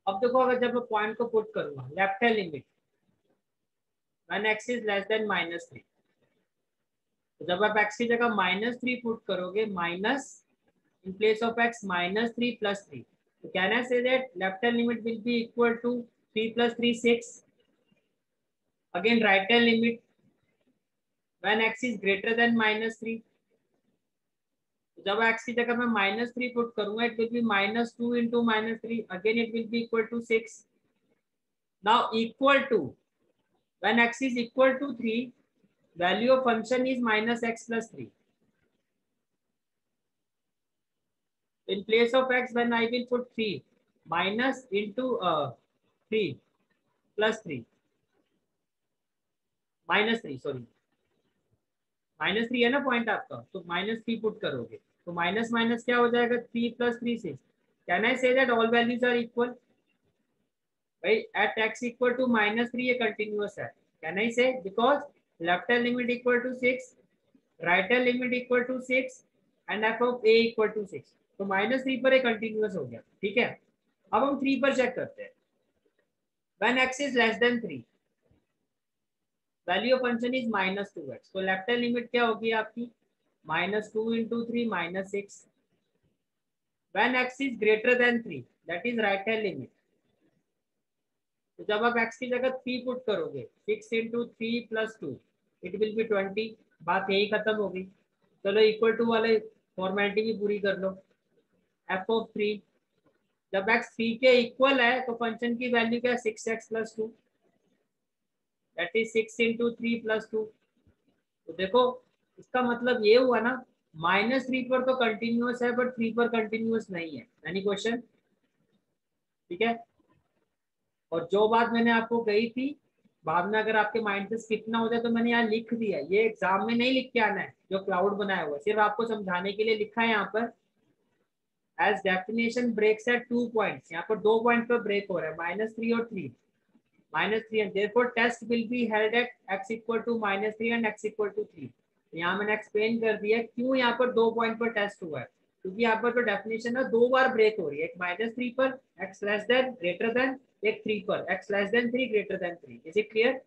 अब देखो अगर जब मैं पॉइंट को पुट करूंगा left hand limit when x is less than -3, तो जब आप x की जगह -3 पुट करोगे, minus in place of x -3 plus 3, so can I say that left hand limit will be equal to 3 plus 3 6. Again right hand limit when x is greater than -3, जब x की जगह मैं -3 put करूंगा, it will be -2 into -3, again it will be equal to 6. Now equal to, when x is equal to 3, value of function is -x plus 3. In place of x, when I will put 3 minus into 3 plus 3 -3, sorry -3 है ना point आपका, तो -3 put करोगे तो minus minus क्या हो जाएगा, 3 plus 3 6. Can I say that all values are equal? भाई एट x इक्वल टू -3 ये कंटिन्यूअस है. Can I say, because left hand limit equal to 6, right hand limit equal to 6 and F of a equal to 6, तो -3 पर ये continuous हो गया. ठीक है, अब हम 3 पर चेक करते हैं. When x is less than 3, value of function is -2x, तो लेफ्ट हैंड लिमिट क्या होगी आपकी, -2 into 3 -6. When x is greater than 3, that is right hand limit, तो जब आप x की जगह 3 पुट करोगे, 6 into 3 plus 2, it will be 20. बात यही खत्म होगी. चलो इक्वल टू वाले फॉर्मेलिटी भी पूरी कर लो. f of 3, जब x 3 के इक्वल है तो फंक्शन की वैल्यू क्या है, 6x plus 2, that is 6 into 3 plus 2. तो देखो इसका मतलब ये हुआ ना, -3 पर तो कंटिन्यूअस है बट 3 पर कंटिन्यूअस नहीं है. Any question? ठीक है, और जो बात मैंने आपको कही थी, बाद में अगर आपके माइंड से स्किप ना हो जाए तो मैंने यहाँ लिख दिया. ये एग्जाम में नहीं लिख के आना है जो क्लाउड बनाया हुआ है, सिर्फ आपको समझाने के लिए लिखा है यहाँ पर. As definition breaks at 2 points, यहाँ पर 2 पॉइंट पर ब्रेक हो रहा है, -3 और 3. -3 and therefore test will be held at x equal to -3 and x equal to 3. यहाँ मैंने एक्सप्लेन कर दिया क्यों यहाँ पर 2 पॉइंट पर टेस्ट हुआ है, क्योंकि यहाँ पर जो डेफिनेशन है 2 बार ब्रेक हो रही है, एक -3 पर x less than greater than, एक 3 पर x less than 3 greater than 3. Is it clear?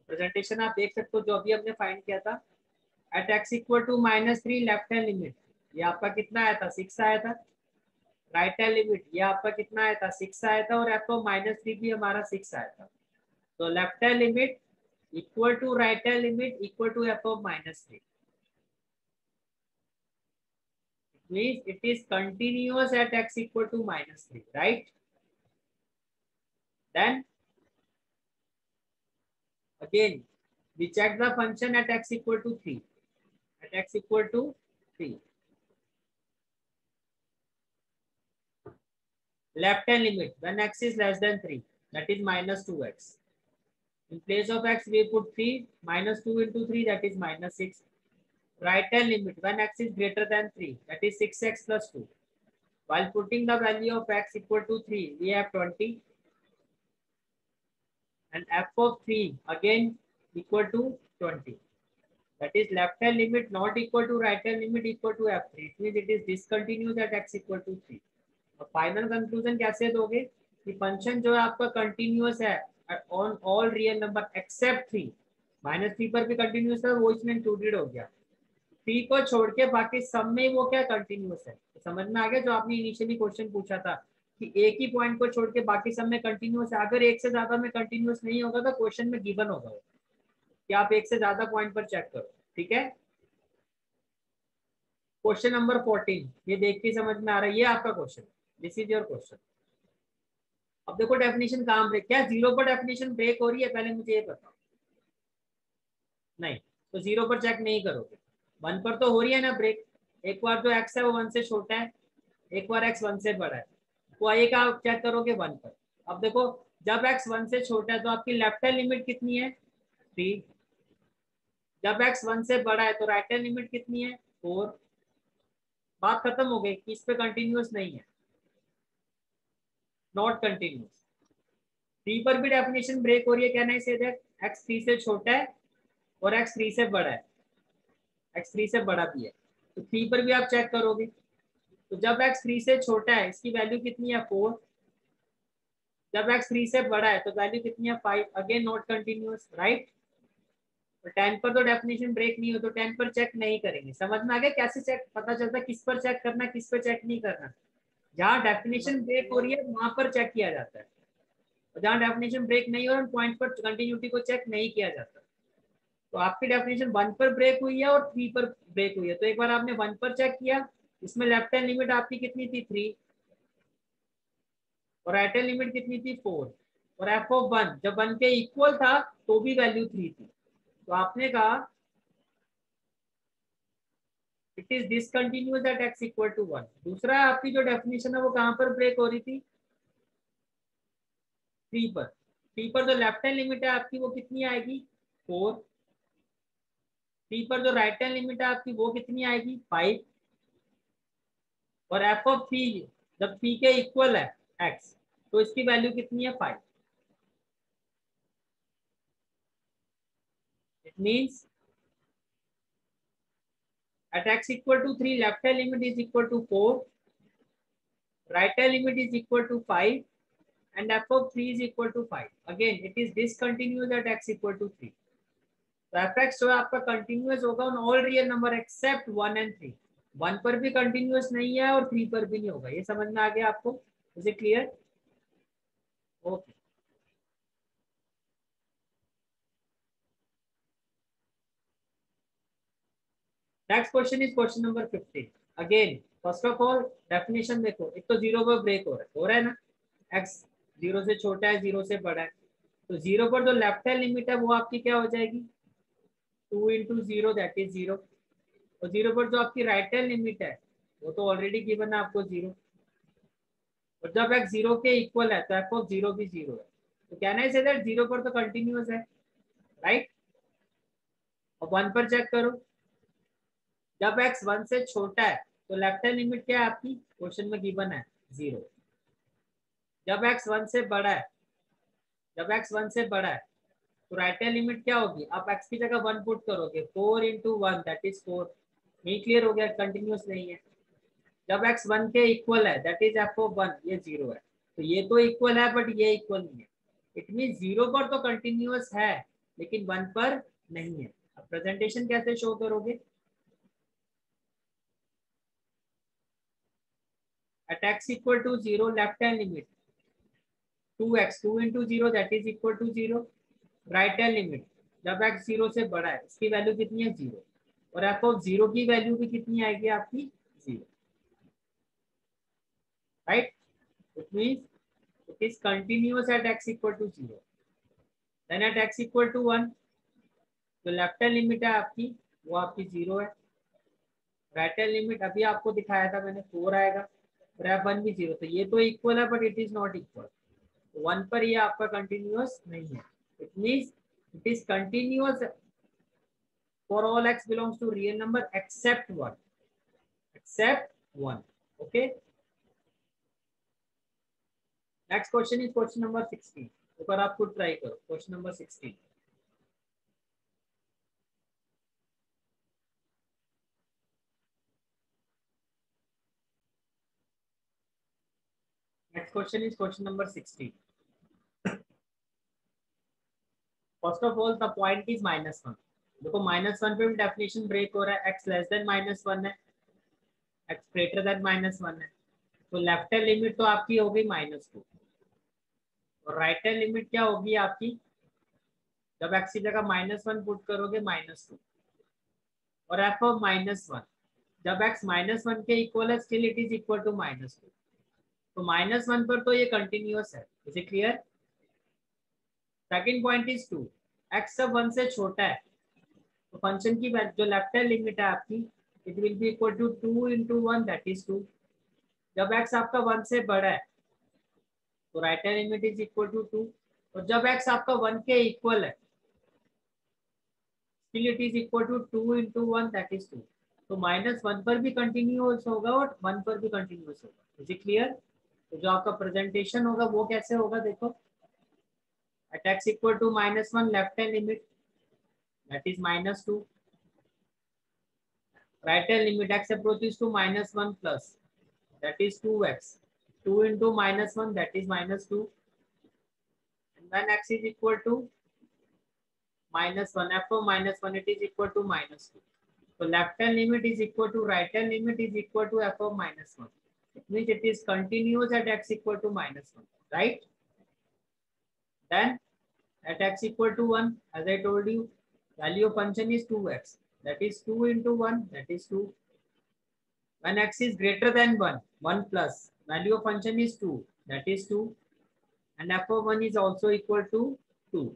Presentation आप देख सकते हो जो अभी हमने फाइंड किया था. At x equal to -3 left hand limit, ये आपका कितना आया था, 6 आया था. राइट हैंड लिमिट ये आपका कितना आया था, 6 आया था, और आपको -3 भी हमारा 6 आया था. तो left hand limit equal to right hand limit equal to f of -3. Means it is continuous at x equal to -3, right? Then again we check the function at x equal to 3. At x equal to 3, left hand limit when x is less than 3, that is -2x. In place of x we put 3, -2 into 3, that is -6. Right hand limit when x is greater than 3, that is 6x plus 2. While putting the value of x equal to 3, we have 20, and f of 3 again equal to 20. That is left hand limit not equal to right hand limit equal to f3. It means it is discontinuous at x equal to 3. और final conclusion कैसे दोगे कि function जो है आपका continuous है on all real number except 3. -3 पर भी कंटिन्यूअस है, वो इसमें इंक्लूडेड हो गया. 3 को छोड़ के बाकी सब में वो क्या कंटिन्यूअस है. तो समझ में आ गया जो आपने इनिशियली क्वेश्चन पूछा था कि एक ही पॉइंट को छोड़ के बाकी सब में कंटिन्यूअस है. अगर एक से ज्यादा में कंटिन्यूअस नहीं होगा तो क्वेश्चन में गिवन होगा कि आप एक से ज्यादा पॉइंट पर चेक करो. ठीक है, क्वेश्चन नंबर 14, ये देख के समझ में आ रहा है, ये आपका question, this is your question. अब देखो डेफिनेशन कहाँ ब्रेक, क्या 0 पर डेफिनेशन ब्रेक हो रही है, पहले मुझे ये बताओ. नहीं, तो 0 पर चेक नहीं करोगे, 1 पर तो हो रही है ना ब्रेक. एक बार जो x है वो 1 से छोटा है, एक बार x 1 से बड़ा है, तो आइए क्या आप चेक करोगे 1 पर. अब देखो जब x 1 से छोटा है तो आपकी लेफ्ट हैंड लिमिट कितनी है, 3. जब x 1 से बड़ा है तो राइट हैंड लिमिट कितनी है, 4. बात खत्म हो गई कि इस पे कंटिन्यूअस नहीं है, नॉट कंटिन्यूअस. 3 पर भी डेफिनेशन ब्रेक हो रही है, कहना से दैट x 3 से छोटा है और x 3 से बड़ा है, x 3 से बड़ा भी है, तो 3 पर भी आप चेक करोगे. तो जब x 3 से छोटा है इसकी वैल्यू कितनी है 4, जब x 3 से बड़ा है तो वैल्यू कितनी है 5, अगेन नॉट कंटिन्यूअस, राइट। तो 10 पर तो डेफिनेशन ब्रेक नहीं हो, तो 10 पर चेक नहीं करेंगे। समझ में आ गया कैसे चेक पता चलता है किस पर चेक करना किस पर चेक नहीं करना। जहाँ डेफिनेशन ब्रेक हो रही है वहां पर चेक किया जाता है, और जहाँ डेफिनेशन ब्रेक नहीं हो रहा पॉइंट पर कंटिन्यूटी को चेक नहीं किया जाता। तो आपकी डेफिनेशन 1 पर ब्रेक हुई है और 3 पर ब्रेक हुई है, तो एक बार आपने 1 पर चेक किया, इसमें लेफ्ट हैंड लिमिट आपकी कितनी थी 3, और राइट हैंड लिमिट कितनी थी 4, और एफ ऑफ 1 जब 1 के इक्वल था तो भी वैल्यू 3 थी, तो आपने कहा it is discontinuous at x equal to 1। दूसरा आपकी जो डेफिनेशन है वो कहां पर ब्रेक हो रही थी 3 पर। 3 पर जो लेफ्ट हैंड लिमिट है आपकी वो कितनी आएगी 4, 3 पर जो राइट हैंड लिमिट है आपकी वो कितनी आएगी 5, और एफ ऑफ 3 जब 3 के इक्वल है x तो इसकी वैल्यू कितनी है 5। It means at x equal to 3 left hand limit is equal to 4, right hand limit is equal to 5, and f of 3 is equal to 5. Again it is discontinuous at x equal to 3. तो fx जो है आपका continuous होगा on all real number except 1 and 3। 1 पर भी continuous नहीं है और 3 पर भी नहीं होगा। ये समझ में आ गया आपको, is it clear? Okay, next question is question number 15। Again first of all definition देखो, एक तो जीरो पर ब्रेक हो रहा है ना, x जीरो से छोटा है जीरो से बड़ा है, तो जीरो पर जो लेफ्ट हैंड लिमिट है वो आपकी क्या हो जाएगी 2 into zero that is zero, और जीरो पर जो आपकी राइट हैंड लिमिट है वो तो ऑलरेडी गिवन है आपको जीरो, और जब x जीरो के इक्वल है तो एफ ऑफ जीरो भी जीरो है, तो कहना है दैट जीरो पर तो कंटिन्यूअस है, राइट। और 1 पर चेक करो, जब x 1 से छोटा है तो लेफ्ट हैंड लिमिट क्या है आपकी क्वेश्चन में गिवन है जीरो, जब x 1 से बड़ा है, जब x 1 से बड़ा है तो राइट हैंड लिमिट क्या होगी, आप x की जगह 1 पुट करोगे 4 इंटू 1 दैट इज 4। नहीं क्लियर हो गया, कंटिन्यूअस नहीं है। जब x 1 के इक्वल है दैट इज एफ ऑफ 1, ये जीरो है, तो ये तो इक्वल है बट ये इक्वल नहीं है। इट मीन जीरो पर तो कंटिन्यूअस है लेकिन 1 पर नहीं है। अब प्रेजेंटेशन कैसे शो करोगे, at x equal to 0 left hand limit 2x 2 into 0 that is equal to 0, right hand limit जब x 0 से बड़ा है इसकी वैल्यू कितनी है 0, और f ऑफ 0 की वैल्यू भी कितनी आएगी आपकी 0, right. It means it is continuous at x equal to 0, then at x equal to 1 जो लेफ्ट हैंड लिमिट है आपकी वो आपकी 0 है, राइट हैंड लिमिट अभी आपको दिखाया था मैंने 4 आएगा, और f1 भी 0, तो ये तो इक्वल है but it is not equal, 1 पर ये आपका कंटिन्यूअस नहीं है। It means it is continuous for all x belongs to real number except 1, except 1, okay। next question is question number 16, ऊपर आप खुद ट्राई करो question number 16। next question is question number 16। first of all the point is -1। देखो -1 पे भी definition break हो रहा है, x लेस देन -1 है, x ग्रेटर देन -1 है, तो लेफ्ट हैंड लिमिट तो आपकी हो गई -2, और राइट हैंड लिमिट क्या होगी आपकी, जब x की जगह -1 पुट करोगे -2, और f ऑफ -1 जब x -1 के इक्वल है still it is equal to -2, तो -1 पर तो ये कंटिन्यूअस है, is it clear. Second point is 2, x सब 1 से छोटा है तो फंक्शन की जो लेफ्ट हैंड लिमिट है आपकी it will be equal to 2 into 1 that is 2, जब x आपका 1 से बड़ा है तो right hand limit is equal to 2, और जब x आपका 1 के इक्वल है still it is equal to 2 into 1 that is 2, तो -1 पर भी कंटिन्यूअस होगा और 1 पर भी कंटिन्यूअस होगा, इज इट क्लियर। तो जो आपका प्रेजेंटेशन होगा वो कैसे होगा देखो, at x equal to -1 left hand limit that is -2, right hand limit x approaches to -1 plus that is 2x. 2 into minus 1, that is minus 2. And when x is equal to minus 1, f of minus 1, it is equal to minus 2. So left hand limit is equal to right hand limit is equal to f of minus 1. It means it is continuous at x equal to minus 1, right? Then at x equal to 1, as I told you, value of function is 2x. That is 2 into 1, that is 2. When x is greater than 1, 1 plus, value of function is 2, that is 2. And f of 1 is also equal to 2.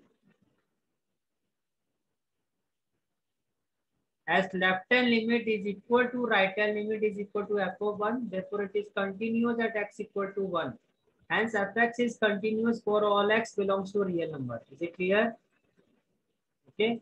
As left hand limit is equal to right hand limit is equal to f of 1, therefore it is continuous at x equal to 1. Hence fx is continuous for all x belongs to a real number. Is it clear? Okay.